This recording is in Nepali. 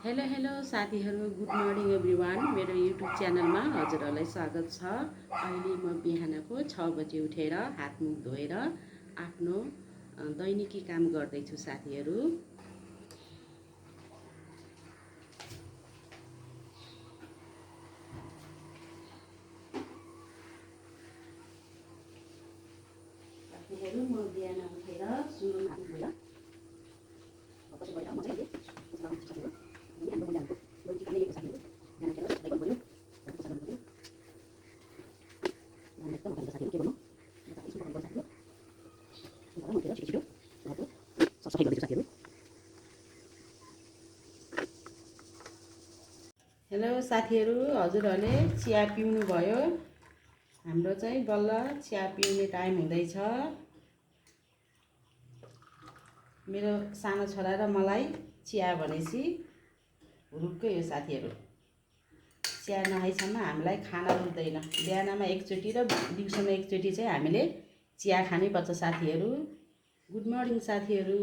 हेलो साथीहरू, गुड मर्निङ एभ्रिवान। मेरो युट्युब च्यानलमा हजुरहरूलाई स्वागत छ। अहिले म बिहानको 6 बजे उठेर हातमुख धोएर आफ्नो दैनिकी काम गर्दैछु साथीहरू। म बिहान उठेर सुरुमा धोएर हेलो साथीहरू, हजुरहरूले चिया पिउनु भयो? हाम्रो चाहिँ बल्ल चिया पिउने टाइम हुँदैछ। मेरो सानो छोरा र मलाई चिया भनेपछि हुरुक्कै हो साथीहरू। चिया नखाइसम्म हामीलाई खाना रुच्दैन। बिहानमा एकचोटि र दिउँसोमा एकचोटि चाहिँ हामीले चिया खानै पर्छ साथीहरू। गुड मर्निङ साथीहरू।